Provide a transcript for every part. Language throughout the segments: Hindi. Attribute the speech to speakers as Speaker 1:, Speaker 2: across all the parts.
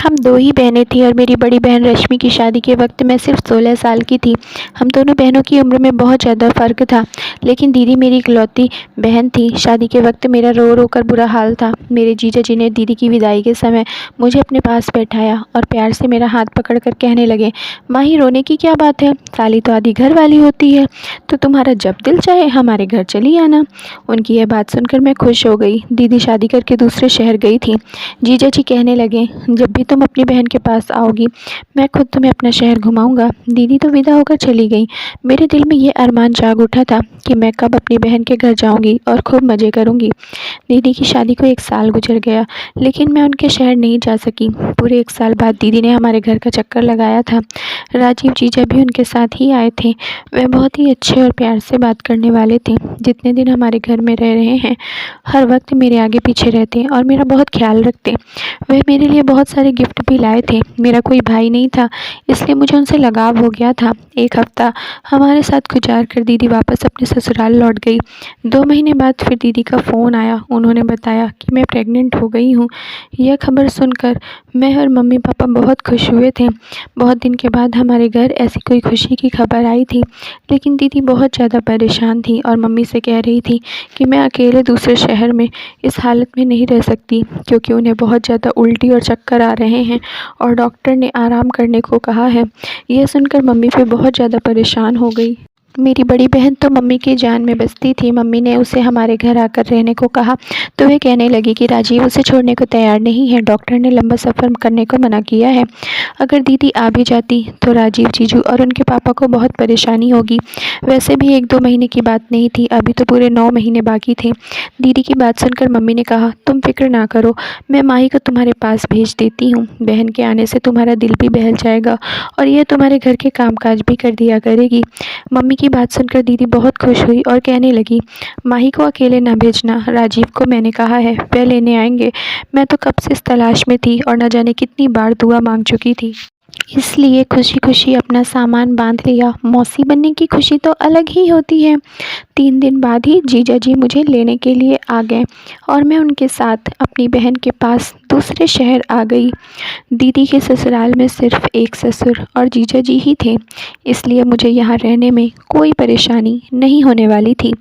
Speaker 1: हम 2 ही बहनें थीं और मेरी बड़ी बहन रश्मि की शादी के वक़्त मैं सिर्फ़ 16 साल की थी। हम दोनों बहनों की उम्र में बहुत ज़्यादा फ़र्क था, लेकिन दीदी मेरी इकलौती बहन थी। शादी के वक़्त मेरा रो-रो कर बुरा हाल था। मेरे जीजा जी ने दीदी की विदाई के समय मुझे अपने पास बैठाया और प्यार से मेरा हाथ पकड़कर कहने लगे, "माही, रोने की क्या बात है? साली तो आधी घर वाली होती है, तो तुम्हारा जब दिल चाहे हमारे घर चली आना।" उनकी यह बात सुनकर मैं खुश हो गई। दीदी शादी करके दूसरे शहर गई थी। जीजा जी कहने लगे, "जब भी तुम अपनी बहन के पास आओगी, मैं खुद तुम्हें अपना शहर घुमाऊंगा।" दीदी तो विदा होकर चली गई। मेरे दिल में ये अरमान जाग उठा था कि मैं कब अपनी बहन के घर जाऊंगी और खूब मज़े करूंगी। दीदी की शादी को 1 साल गुजर गया, लेकिन मैं उनके शहर नहीं जा सकी। पूरे 1 साल बाद दीदी ने हमारे घर का चक्कर लगाया था। राजीव जीजा भी उनके साथ ही आए थे। वह बहुत ही अच्छे और प्यार से बात करने वाले थे। जितने दिन हमारे घर में रह रहे हैं, हर वक्त मेरे आगे पीछे रहते और मेरा बहुत ख्याल रखते। वह मेरे लिए बहुत सारे गिफ्ट भी लाए थे। मेरा कोई भाई नहीं था, इसलिए मुझे उनसे लगाव हो गया था। 1 हफ्ता हमारे साथ गुजार कर दीदी वापस अपने ससुराल लौट गई। 2 महीने बाद फिर दीदी का फ़ोन आया। उन्होंने बताया कि मैं प्रेग्नेंट हो गई हूँ। यह खबर सुनकर मैं और मम्मी पापा बहुत खुश हुए थे। बहुत दिन के बाद हमारे घर ऐसी कोई खुशी की खबर आई थी, लेकिन दीदी बहुत ज़्यादा परेशान थी और मम्मी से कह रही थी कि मैं अकेले दूसरे शहर में इस हालत में नहीं रह सकती, क्योंकि उन्हें बहुत ज़्यादा उल्टी और चक्कर आ रहे हैं और डॉक्टर ने आराम करने को कहा है। यह सुनकर मम्मी फिर बहुत ज़्यादा परेशान हो गई। मेरी बड़ी बहन तो मम्मी की जान में बसती थी। मम्मी ने उसे हमारे घर आकर रहने को कहा, तो वह कहने लगी कि राजीव उसे छोड़ने को तैयार नहीं है। डॉक्टर ने लंबा सफ़र करने को मना किया है। अगर दीदी आ भी जाती तो राजीव जीजू और उनके पापा को बहुत परेशानी होगी। वैसे भी 1-2 महीने की बात नहीं थी, अभी तो पूरे 9 महीने बाकी थे। दीदी की बात सुनकर मम्मी ने कहा, "तुम फिक्र ना करो, मैं माही को तुम्हारे पास भेज देती हूँ। बहन के आने से तुम्हारा दिल भी बहल जाएगा और यह तुम्हारे घर के कामकाज भी कर दिया करेगी।" मम्मी की बात सुनकर दीदी बहुत खुश हुई और कहने लगी, "माही को अकेले ना भेजना, राजीव को मैंने कहा है, वह लेने आएंगे। मैं तो कब से इस तलाश में थी और न जाने कितनी बार दुआ मांग चुकी थी, इसलिए खुशी खुशी अपना सामान बांध लिया। मौसी बनने की खुशी तो अलग ही होती है।" 3 दिन बाद ही जीजा जी मुझे लेने के लिए आ गए और मैं उनके साथ अपनी बहन के पास दूसरे शहर आ गई। दीदी के ससुराल में सिर्फ एक ससुर और जीजा जी ही थे, इसलिए मुझे यहाँ रहने में कोई परेशानी नहीं होने वाली थी,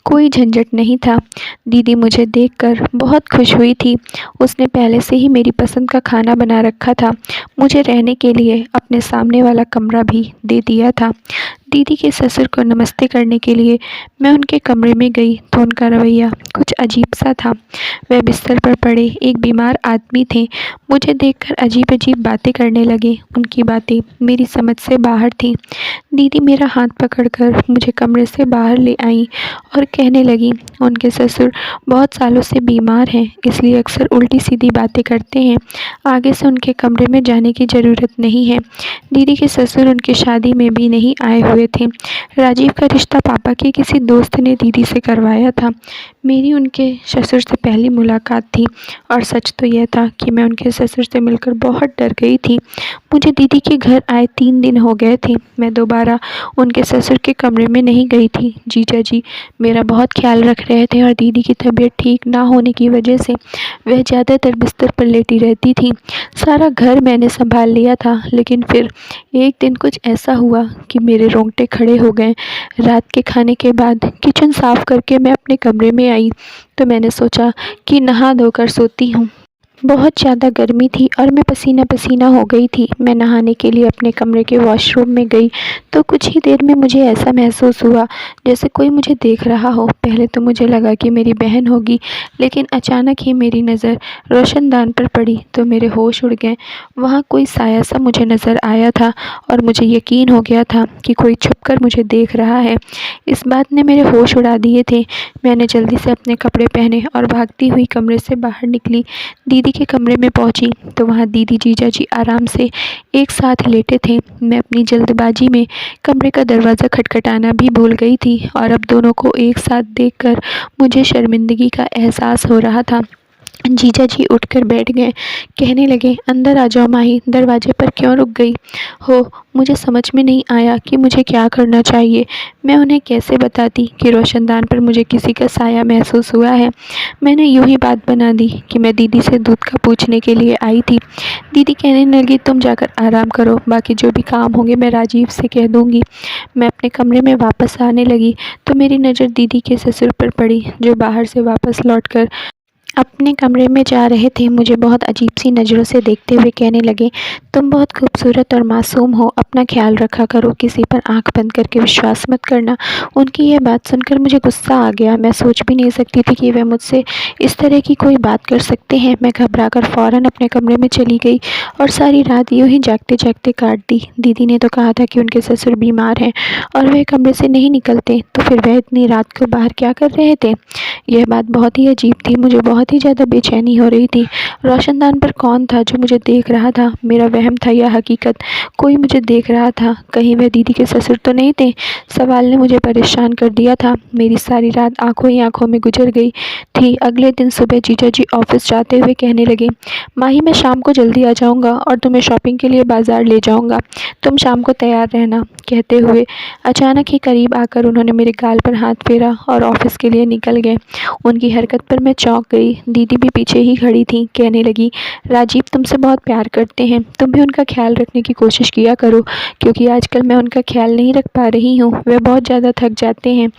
Speaker 1: कोई झंझट नहीं था। दीदी मुझे देखकर बहुत खुश हुई थी। उसने पहले से ही मेरी पसंद का खाना बना रखा था। मुझे रहने के लिए अपने सामने वाला कमरा भी दे दिया था। दीदी के ससुर को नमस्ते करने के लिए मैं उनके कमरे में गई तो उनका रवैया कुछ अजीब सा था। वह बिस्तर पर पड़े एक बीमार आदमी थे। मुझे देखकर अजीब-अजीब बातें करने लगे। उनकी बातें मेरी समझ से बाहर थीं। दीदी मेरा हाथ पकड़कर मुझे कमरे से बाहर ले आईं और कहने लगीं, उनके ससुर बहुत सालों से बीमार हैं, इसलिए अक्सर उल्टी-सीधी बातें करते हैं। आगे से उनके कमरे में जाने की ज़रूरत नहीं है। दीदी के ससुर उनकी शादी में भी नहीं आए हुए थे। राजीव का रिश्ता पापा के किसी दोस्त ने दीदी से करवाया था। मेरी उनके ससुर से पहली मुलाकात थी और सच तो यह था कि मैं उनके ससुर से मिलकर बहुत डर गई थी। मुझे दीदी के घर आए 3 दिन हो गए थे। मैं दोबारा उनके ससुर के कमरे में नहीं गई थी। जीजा जी मेरा बहुत ख्याल रख रहे थे और दीदी की तबीयत ठीक ना होने की वजह से वह ज़्यादातर बिस्तर पर लेटी रहती थी। सारा घर मैंने संभाल लिया था, लेकिन फिर एक दिन कुछ ऐसा हुआ कि मेरे रोंगटे खड़े हो गए। रात के खाने के बाद किचन साफ़ करके मैं अपने कमरे में आई तो मैंने सोचा कि नहा धोकर सोती हूँ। बहुत ज़्यादा गर्मी थी और मैं पसीना-पसीना हो गई थी। मैं नहाने के लिए अपने कमरे के वॉशरूम में गई तो कुछ ही देर में मुझे ऐसा महसूस हुआ जैसे कोई मुझे देख रहा हो। पहले तो मुझे लगा कि मेरी बहन होगी, लेकिन अचानक ही मेरी नज़र रोशनदान पर पड़ी तो मेरे होश उड़ गए। वहाँ कोई साया सा मुझे नज़र आया था और मुझे यकीन हो गया था कि कोई छुपकर मुझे देख रहा है। इस बात ने मेरे होश उड़ा दिए थे। मैंने जल्दी से अपने कपड़े पहने और भागती हुई कमरे से बाहर निकली। दीदी के कमरे में पहुंची तो वहां दीदी जीजा जी आराम से एक साथ लेटे थे। मैं अपनी जल्दबाजी में कमरे का दरवाज़ा खटखटाना भी भूल गई थी और अब दोनों को एक साथ देखकर मुझे शर्मिंदगी का एहसास हो रहा था। जीजा जी उठकर बैठ गए। कहने लगे, अंदर आ जाओ माही, दरवाजे पर क्यों रुक गई हो? मुझे समझ में नहीं आया कि मुझे क्या करना चाहिए। मैं उन्हें कैसे बताती कि रोशनदान पर मुझे किसी का साया महसूस हुआ है। मैंने यूं ही बात बना दी कि मैं दीदी से दूध का पूछने के लिए आई थी। दीदी कहने लगी, तुम जाकर आराम करो, बाकी जो भी काम होंगे मैं राजीव से कह दूंगी। मैं अपने कमरे में वापस आने लगी तो मेरी नज़र दीदी के ससुर पर पड़ी, जो बाहर से वापस लौटकर अपने कमरे में जा रहे थे। मुझे बहुत अजीब सी नज़रों से देखते हुए कहने लगे, तुम बहुत खूबसूरत और मासूम हो, अपना ख्याल रखा करो, किसी पर आंख बंद करके विश्वास मत करना। उनकी यह बात सुनकर मुझे गुस्सा आ गया। मैं सोच भी नहीं सकती थी कि वह मुझसे इस तरह की कोई बात कर सकते हैं। मैं घबराकर फ़ौरन अपने कमरे में चली गई और सारी रात यूं ही जागते जागते काट दी। दीदी ने तो कहा था कि उनके ससुर बीमार हैं और वह कमरे से नहीं निकलते, तो फिर वह इतनी रात को बाहर क्या कर रहे थे? यह बात बहुत ही अजीब थी। मुझे बहुत ही ज़्यादा बेचैनी हो रही थी। रोशनदान पर कौन था जो मुझे देख रहा था? मेरा वहम था या हकीकत? कोई मुझे देख रहा था। कहीं वह दीदी के ससुर तो नहीं थे? सवाल ने मुझे परेशान कर दिया था। मेरी सारी रात आंखों ही आंखों में गुजर गई थी। अगले दिन सुबह जीजा जी ऑफिस जाते हुए कहने लगे, माही मैं शाम को जल्दी आ जाऊँगा और तुम्हें शॉपिंग के लिए बाज़ार ले जाऊँगा, तुम शाम को तैयार रहना। कहते हुए अचानक ही करीब आकर उन्होंने मेरे गाल पर हाथ फेरा और ऑफिस के लिए निकल गए। उनकी हरकत पर मैं चौंक गई। दीदी भी पीछे ही खड़ी थी। कहने लगी, राजीव तुमसे बहुत प्यार करते हैं, तुम भी उनका ख्याल रखने की कोशिश किया करो, क्योंकि आजकल मैं उनका ख्याल नहीं रख पा रही हूँ, वे बहुत ज़्यादा थक जाते हैं।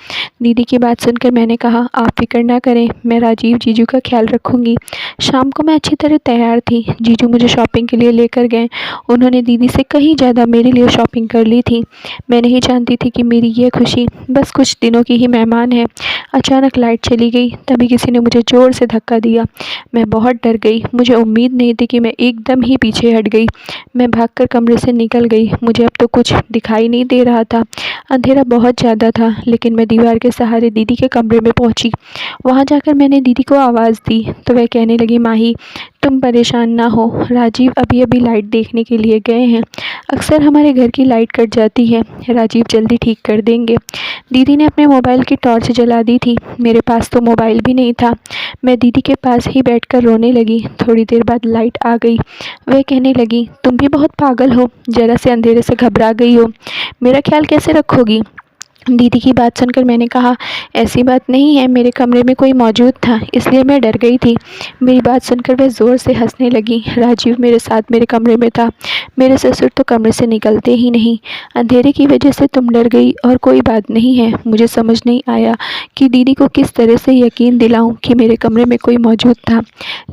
Speaker 1: दीदी की बात सुनकर मैंने कहा, आप फिक्र ना करें, मैं राजीव जीजू का ख्याल रखूँगी। शाम को मैं अच्छी तरह तैयार थी। जीजू मुझे शॉपिंग के लिए लेकर गए। उन्होंने दीदी से कहीं ज़्यादा मेरे लिए शॉपिंग कर ली थी। मैं नहीं जानती थी कि मेरी ये खुशी बस कुछ दिनों की ही मेहमान है। अचानक लाइट चली गई। तभी किसी ने मुझे ज़ोर से धक्का दिया। मैं बहुत डर गई। मुझे उम्मीद नहीं थी कि मैं एकदम ही पीछे हट गई। मैं भागकर कमरे से निकल गई। मुझे अब तो कुछ दिखाई नहीं दे रहा था। अंधेरा बहुत ज़्यादा था, लेकिन मैं दीवार के सहारे दीदी के कमरे में पहुंची। वहां जाकर मैंने दीदी को आवाज़ दी तो वह कहने लगी, माही तुम परेशान ना हो, राजीव अभी अभी लाइट देखने के लिए गए हैं। अक्सर हमारे घर की लाइट कट जाती है, राजीव जल्दी ठीक कर देंगे। दीदी ने अपने मोबाइल की टॉर्च जला दी थी। मेरे पास तो मोबाइल भी नहीं था। मैं दीदी के पास ही बैठकर रोने लगी। थोड़ी देर बाद लाइट आ गई। वह कहने लगी, तुम भी बहुत पागल हो, ज़रा से अंधेरे से घबरा गई हो, मेरा ख्याल कैसे रखोगी? दीदी की बात सुनकर मैंने कहा, ऐसी बात नहीं है, मेरे कमरे में कोई मौजूद था इसलिए मैं डर गई थी। मेरी बात सुनकर वह ज़ोर से हंसने लगी। राजीव मेरे साथ मेरे कमरे में था। मेरे ससुर तो कमरे से निकलते ही नहीं। अंधेरे की वजह से तुम डर गई और कोई बात नहीं है। मुझे समझ नहीं आया कि दीदी को किस तरह से यकीन दिलाऊं कि मेरे कमरे में कोई मौजूद था,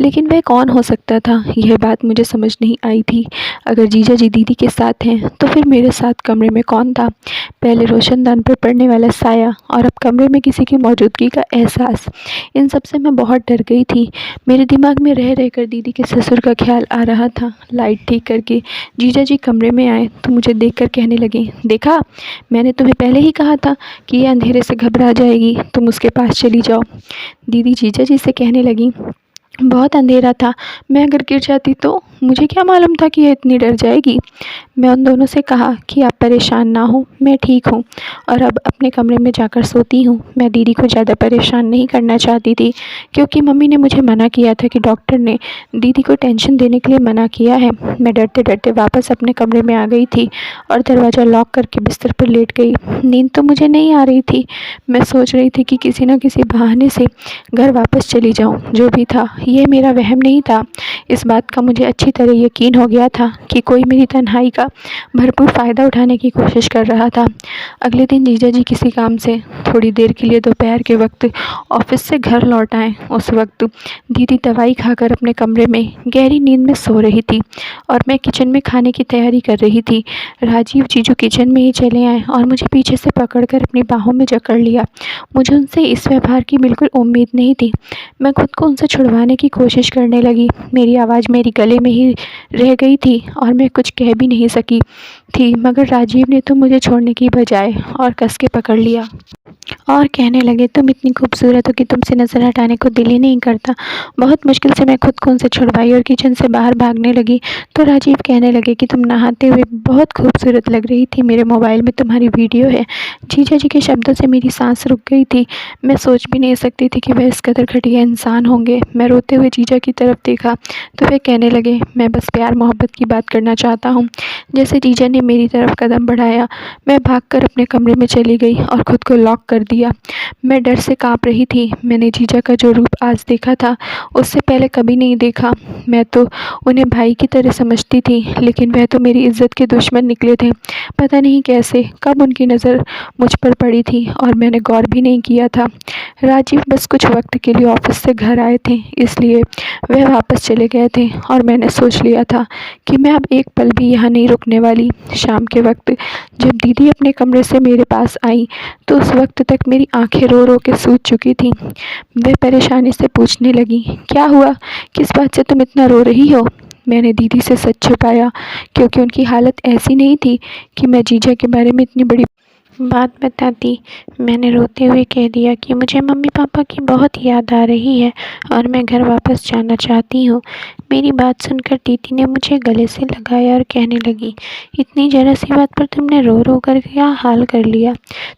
Speaker 1: लेकिन वह कौन हो सकता था, यह बात मुझे समझ नहीं आई थी। अगर जीजा जी दीदी के साथ हैं तो फिर मेरे साथ कमरे में कौन था? पहले रोशनदान पर पड़ने वाला साया और अब कमरे में किसी की मौजूदगी का एहसास, इन सब से मैं बहुत डर गई थी। मेरे दिमाग में रह रहकर दीदी के ससुर का ख्याल आ रहा था। लाइट ठीक करके जीजा जी कमरे में आए तो मुझे देखकर कहने लगे, देखा, मैंने तुम्हें पहले ही कहा था कि ये अंधेरे से घबरा जाएगी, तुम उसके पास चली जाओ। दीदी जीजा जी से कहने लगी, बहुत अंधेरा था, मैं अगर गिर जाती तो? मुझे क्या मालूम था कि यह इतनी डर जाएगी। मैं उन दोनों से कहा कि आप परेशान ना हो, मैं ठीक हूँ और अब अपने कमरे में जाकर सोती हूँ। मैं दीदी को ज़्यादा परेशान नहीं करना चाहती थी, क्योंकि मम्मी ने मुझे मना किया था कि डॉक्टर ने दीदी को टेंशन देने के लिए मना किया है। मैं डरते डरते वापस अपने कमरे में आ गई थी और दरवाज़ा लॉक करके बिस्तर पर लेट गई। नींद तो मुझे नहीं आ रही थी। मैं सोच रही थी कि किसी न किसी बहाने से घर वापस चली जाऊँ। जो भी था, यह मेरा वहम नहीं था। इस बात का मुझे अच्छी तरह यकीन हो गया था कि कोई मेरी तन्हाई का भरपूर फ़ायदा उठाने की कोशिश कर रहा था। अगले दिन जीजा जी किसी काम से थोड़ी देर के लिए दोपहर के वक्त ऑफिस से घर लौट आए। उस वक्त दीदी दवाई खाकर अपने कमरे में गहरी नींद में सो रही थी और मैं किचन में खाने की तैयारी कर रही थी। राजीव जीजू किचन में ही चले आए और मुझे पीछे से पकड़कर अपनी बाहों में जकड़ लिया। मुझे उनसे इस व्यवहार की बिल्कुल उम्मीद नहीं थी। मैं खुद को उनसे छुड़वाने की कोशिश करने लगी। मेरी आवाज़ मेरी गले में ही रह गई थी और मैं कुछ कह भी नहीं सकी थी, मगर राजीव ने तो मुझे छोड़ने की बजाय और कस के पकड़ लिया। और कहने लगे, तुम इतनी खूबसूरत हो कि तुमसे नज़र हटाने को दिल ही नहीं करता। बहुत मुश्किल से मैं खुद को उनसे छुड़वाई और किचन से बाहर भागने लगी तो राजीव कहने लगे कि तुम नहाते हुए बहुत खूबसूरत लग रही थी, मेरे मोबाइल में तुम्हारी वीडियो है। जीजा जी के शब्दों से मेरी सांस रुक गई थी। मैं सोच भी नहीं सकती थी कि वह इस कदर घटिया इंसान होंगे। मैं रोते हुए जीजा की तरफ देखा तो वे कहने लगे, मैं बस प्यार मोहब्बत की बात करना चाहता हूँ। जैसे जीजा ने मेरी तरफ कदम बढ़ाया, मैं भागकर अपने कमरे में चली गई और खुद को लॉक कर दिया। मैं डर से काँप रही थी। मैंने जीजा का जो रूप आज देखा था, उससे पहले कभी नहीं देखा। मैं तो उन्हें भाई की तरह समझती थी, लेकिन वह तो मेरी इज़्ज़त के दुश्मन निकले थे। पता नहीं कैसे, कब उनकी नज़र मुझ पर पड़ी थी और मैंने गौर भी नहीं किया था। राजीव बस कुछ वक्त के लिए ऑफिस से घर आए थे, इसलिए वह वापस चले गए थे और मैंने सोच लिया था कि मैं अब एक पल भी यहाँ नहीं रुकने वाली। शाम के वक्त जब दीदी अपने कमरे से मेरे पास आई तो उस वक्त तक मेरी आंखें रो रो के सूज चुकी थीं। वह परेशानी से पूछने लगी, क्या हुआ, किस बात से तुम इतना रो रही हो? मैंने दीदी से सच छुपाया क्योंकि उनकी हालत ऐसी नहीं थी कि मैं जीजा के बारे में इतनी बड़ी बात बताती। मैंने रोते हुए कह दिया कि मुझे मम्मी पापा की बहुत याद आ रही है और मैं घर वापस जाना चाहती हूँ। मेरी बात सुनकर दीदी ने मुझे गले से लगाया और कहने लगी, इतनी ज़रा सी बात पर तुमने रो रो कर क्या हाल कर लिया।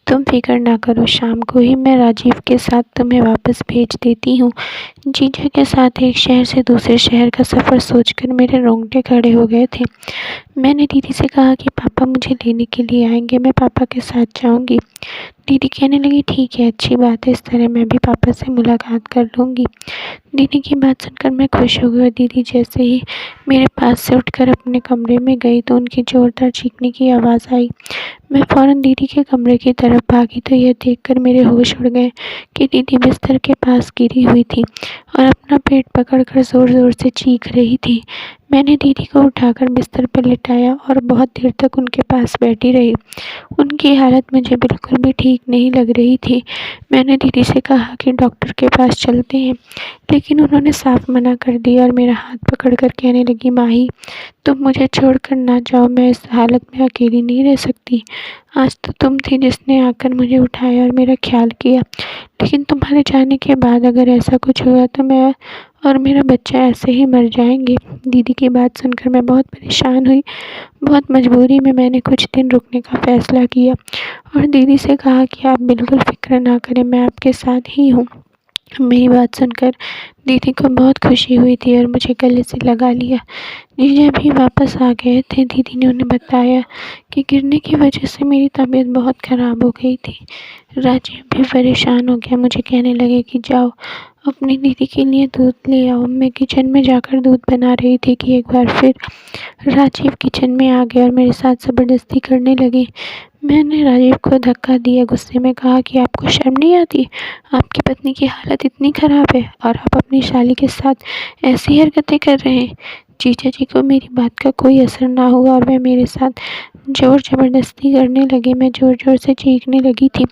Speaker 1: तुम फिक्र ना करो, शाम को ही मैं राजीव के साथ तुम्हें वापस भेज देती हूँ। जीजा के साथ एक शहर से दूसरे शहर का सफ़र सोचकर मेरे रोंगटे खड़े हो गए थे। मैंने दीदी से कहा कि पापा मुझे लेने के लिए आएंगे, मैं पापा के साथ जाऊंगी। दीदी कहने लगी, ठीक है, अच्छी बात है, इस तरह मैं भी पापा से मुलाकात कर लूँगी। दीदी की बात सुनकर मैं खुश हो गई और दीदी जैसे ही मेरे पास से उठकर अपने कमरे में गई तो उनकी ज़ोरदार चीखने की आवाज़ आई। मैं फ़ौरन दीदी के कमरे की तरफ भागी तो यह देखकर मेरे होश उड़ गए कि दीदी बिस्तर के पास गिरी हुई थी और अपना पेट पकड़कर ज़ोर-ज़ोर से चीख रही थी। मैंने दीदी को उठाकर बिस्तर पर लिटाया और बहुत देर तक उनके पास बैठी रही। उनकी हालत मुझे बिल्कुल भी ठीक नहीं लग रही थी। मैंने दीदी से कहा कि डॉक्टर के पास चलते हैं, लेकिन उन्होंने साफ मना कर दिया और मेरा हाथ पकड़कर कहने लगी, माही, तुम मुझे छोड़कर ना जाओ, मैं इस हालत में अकेली नहीं रह सकती। आज तो तुम थी जिसने आकर मुझे उठाया और मेरा ख्याल किया, लेकिन तुम्हारे जाने के बाद अगर ऐसा कुछ हुआ तो मैं और मेरा बच्चा ऐसे ही मर जाएंगे। दीदी की बात सुनकर मैं बहुत परेशान हुई। बहुत मजबूरी में मैंने कुछ दिन रुकने का फ़ैसला किया और दीदी से कहा कि आप बिल्कुल फ़िक्र ना करें, मैं आपके साथ ही हूँ। मेरी बात सुनकर दीदी को बहुत खुशी हुई थी और मुझे गले से लगा लिया। जीजा भी वापस आ गए थे। दीदी ने उन्हें बताया कि गिरने की वजह से मेरी तबीयत बहुत ख़राब हो गई थी। राजीव भी परेशान हो गया, मुझे कहने लगे कि जाओ अपनी दीदी के लिए दूध ले आओ। मैं किचन में जाकर दूध बना रही थी कि एक बार फिर राजीव किचन में आ गए और मेरे साथ ज़बरदस्ती करने लगे। मैंने राजीव को धक्का दिया, गुस्से में कहा कि आपको शर्म नहीं आती? आपकी पत्नी की हालत इतनी ख़राब है और आप अपनी साली के साथ ऐसी हरकतें कर रहे हैं। जीजा जी को मेरी बात का कोई असर ना हुआ और वह मेरे साथ ज़ोर ज़बरदस्ती करने लगे। मैं ज़ोर-ज़ोर से चीखने लगी थी।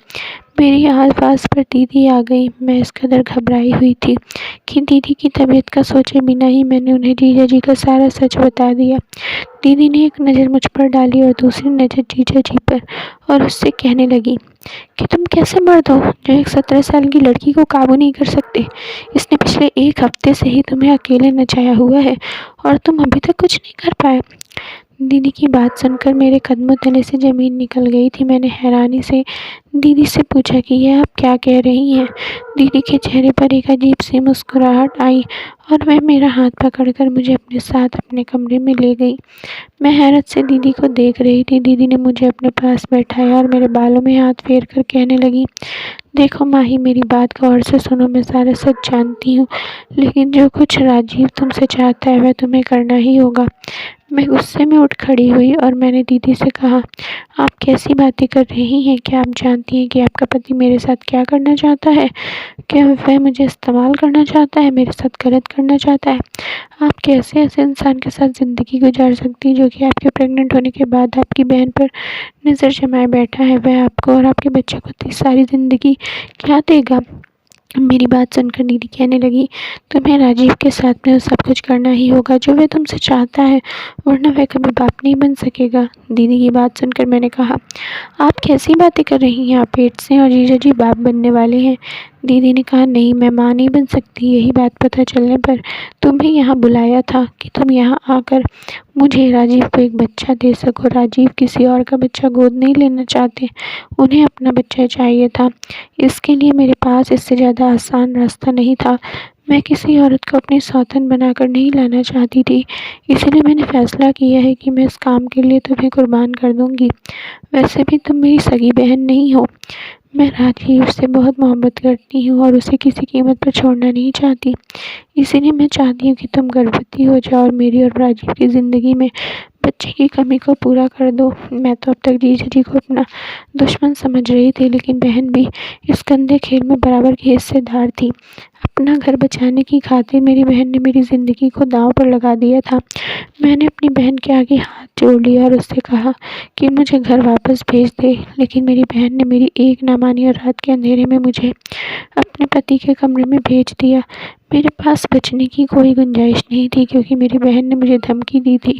Speaker 1: मेरी आवाज़ पर दीदी आ गई। मैं इस कदर घबराई हुई थी कि दीदी की तबीयत का सोचे बिना ही मैंने उन्हें जीजा जी का सारा सच बता दिया। दीदी ने एक नज़र मुझ पर डाली और दूसरी नज़र जीजा जी पर और उससे कहने लगी कि तुम कैसे मर्द हो जो एक 17 साल की लड़की को काबू नहीं कर सकते। इसने पिछले एक हफ्ते से ही तुम्हें अकेले नचाया हुआ है और तुम अभी तक कुछ नहीं कर पाए। दीदी की बात सुनकर मेरे कदमों तले से ज़मीन निकल गई थी। मैंने हैरानी से दीदी से पूछा कि यह आप क्या कह रही हैं। दीदी के चेहरे पर एक अजीब सी मुस्कुराहट आई और वह मेरा हाथ पकड़कर मुझे अपने साथ अपने कमरे में ले गई। मैं हैरत से दीदी को देख रही थी। दीदी ने मुझे अपने पास बैठाया और मेरे बालों में हाथ फेर कर कहने लगी, देखो माही, मेरी बात गौर से सुनो, मैं सारा सच जानती हूँ, लेकिन जो कुछ राजीव तुमसे चाहता है वह तुम्हें करना ही होगा। मैं गुस्से में उठ खड़ी हुई और मैंने दीदी से कहा, आप कैसी बातें कर रही हैं? क्या आप जानती हैं कि आपका पति मेरे साथ क्या करना चाहता है? क्या वह मुझे इस्तेमाल करना चाहता है, मेरे साथ गलत करना चाहता है? आप कैसे ऐसे इंसान के साथ ज़िंदगी गुजार सकती हैं जो कि आपके प्रेग्नेंट होने के बाद आपकी बहन पर नज़र जमाए बैठा है? वह आपको और आपके बच्चे को इतनी सारी ज़िंदगी क्या देगा? मेरी बात सुनकर दीदी कहने लगी, तुम्हें राजीव के साथ में सब कुछ करना ही होगा जो वह तुमसे चाहता है, वरना वह कभी बाप नहीं बन सकेगा। दीदी की बात सुनकर मैंने कहा, आप कैसी बातें कर रही हैं, आप पेट से और जीजा जी बाप बनने वाले हैं। दीदी ने कहा, नहीं मैं माँ नहीं बन सकती, यही बात पता चलने पर तुम्हें यहाँ बुलाया था कि तुम यहाँ आकर मुझे राजीव को एक बच्चा दे सको। राजीव किसी और का बच्चा गोद नहीं लेना चाहते, उन्हें अपना बच्चा चाहिए था। इसके लिए मेरे पास इससे ज़्यादा आसान रास्ता नहीं था। मैं किसी औरत को अपनी सौतन बनाकर नहीं लाना चाहती थी, इसलिए मैंने फ़ैसला किया है कि मैं इस काम के लिए तुम्हें कुर्बान कर दूँगी। वैसे भी तुम मेरी सगी बहन नहीं हो। मैं राजीव से बहुत मोहब्बत करती हूँ और उसे किसी कीमत पर छोड़ना नहीं चाहती। इसीलिए मैं चाहती हूँ कि तुम गर्भवती हो जाओ और मेरी और राजीव की ज़िंदगी में बच्चे की कमी को पूरा कर दो। मैं तो अब तक जीजा जी को अपना दुश्मन समझ रही थी, लेकिन बहन भी इस गंदे खेल में बराबर की हिस्सेदार थी। अपना घर बचाने की खातिर मेरी बहन ने मेरी ज़िंदगी को दांव पर लगा दिया था। मैंने अपनी बहन के आगे हाथ जोड़ लिया और उससे कहा कि मुझे घर वापस भेज दे, लेकिन मेरी बहन ने मेरी एक ना मानी और रात के अंधेरे में मुझे अपने पति के कमरे में भेज दिया। मेरे पास बचने की कोई गुंजाइश नहीं थी, क्योंकि मेरी बहन ने मुझे धमकी दी थी,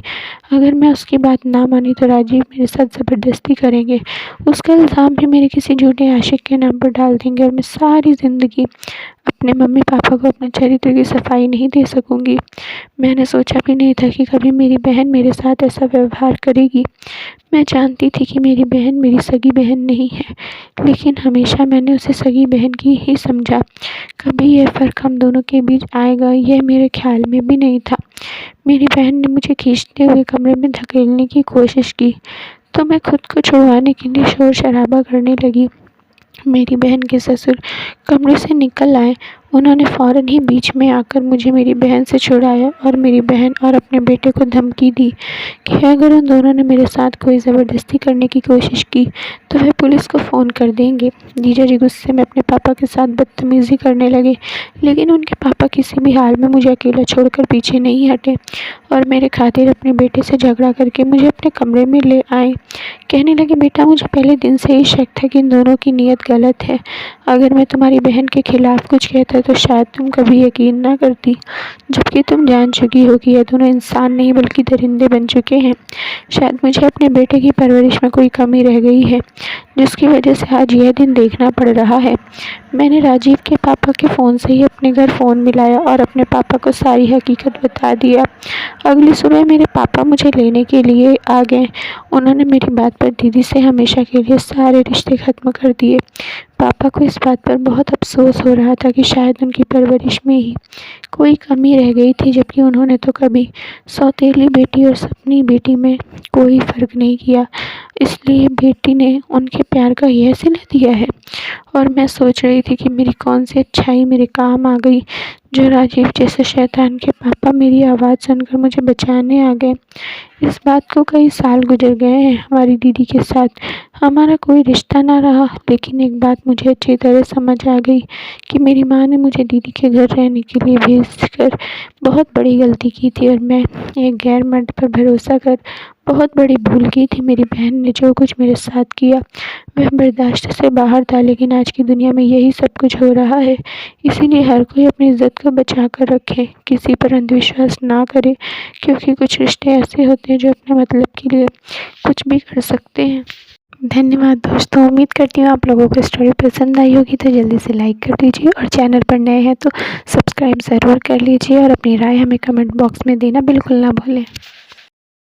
Speaker 1: अगर मैं उसकी बात ना मानी तो राजीव मेरे साथ ज़बरदस्ती करेंगे। उसका इल्ज़ाम भी मेरे किसी झूठे आशिक के नाम पर डाल देंगे और मैं सारी ज़िंदगी अपने मम्मी पापा को अपने चरित्र की सफाई नहीं दे सकूँगी। मैंने सोचा भी नहीं था कि कभी मेरी बहन मेरे साथ ऐसा व्यवहार करेगी। मैं जानती थी कि मेरी बहन मेरी सगी बहन नहीं है, लेकिन हमेशा मैंने उसे सगी बहन की ही समझा। कभी यह फ़र्क हम दोनों के बीच आएगा, यह मेरे ख्याल में भी नहीं था। मेरी बहन ने मुझे खींचते हुए कमरे में धकेलने की कोशिश की, तो मैं खुद को छुड़वाने के लिए शोर शराबा करने लगी। मेरी बहन के ससुर कमरे से निकल आए। उन्होंने फ़ौरन ही बीच में आकर मुझे मेरी बहन से छुड़ाया और मेरी बहन और अपने बेटे को धमकी दी कि अगर उन दोनों ने मेरे साथ कोई ज़बरदस्ती करने की कोशिश की तो वह पुलिस को फ़ोन कर देंगे। जीजा जी गुस्से में अपने पापा के साथ बदतमीज़ी करने लगे, लेकिन उनके पापा किसी भी हाल में मुझे अकेला छोड़कर पीछे नहीं हटे और मेरे खातिर अपने बेटे से झगड़ा करके मुझे अपने कमरे में ले आए। कहने लगे, बेटा मुझे पहले दिन से ही शक था कि इन दोनों की नीयत गलत है। अगर मैं तुम्हारी बहन के खिलाफ़ कुछ कहता तो शायद तुम कभी यकीन ना करती, जबकि तुम जान चुकी हो कि ये दोनों इंसान नहीं बल्कि दरिंदे बन चुके हैं। शायद मुझे अपने बेटे की परवरिश में कोई कमी रह गई है, जिसकी वजह से आज यह दिन देखना पड़ रहा है। मैंने राजीव के पापा के फ़ोन से ही अपने घर फ़ोन मिलाया और अपने पापा को सारी हकीकत बता दिया। अगली सुबह मेरे पापा मुझे लेने के लिए आ गए। उन्होंने मेरी बात पर दीदी से हमेशा के लिए सारे रिश्ते ख़त्म कर दिए। पापा को इस बात पर बहुत अफसोस हो रहा था कि शायद उनकी परवरिश में ही कोई कमी रह गई थी, जबकि उन्होंने तो कभी सौतेली बेटी और अपनी बेटी में कोई फ़र्क नहीं किया। इसलिए बेटी ने उनके प्यार का यह सिला दिया है। और मैं सोच रही थी कि मेरी कौन सी अच्छाई मेरे काम आ गई, जो राजीव जैसे शैतान के पापा मेरी आवाज़ सुनकर मुझे बचाने आ गए। इस बात को कई साल गुजर गए हैं हमारी दीदी के साथ, हमारा कोई रिश्ता ना रहा, लेकिन एक बात मुझे अच्छी तरह समझ आ गई कि मेरी माँ ने मुझे दीदी के घर रहने के लिए भेजकर बहुत बड़ी गलती की थी और मैं एक गैर मर्द पर भरोसा कर बहुत बड़ी भूल की थी। मेरी बहन ने जो कुछ मेरे साथ किया वह बर्दाश्त से बाहर था, लेकिन आज की दुनिया में यही सब कुछ हो रहा है। इसीलिए हर कोई अपनी इज्जत को बचा कर रखे, किसी पर अंधविश्वास ना करे, क्योंकि कुछ रिश्ते ऐसे होते हैं जो अपने मतलब के लिए कुछ भी कर सकते हैं। धन्यवाद दोस्तों, उम्मीद करती हूँ आप लोगों को स्टोरी पसंद आई होगी, तो जल्दी से लाइक कर दीजिए और चैनल पर नए हैं तो सब्सक्राइब ज़रूर कर लीजिए और अपनी राय हमें कमेंट बॉक्स में देना बिल्कुल ना भूलें।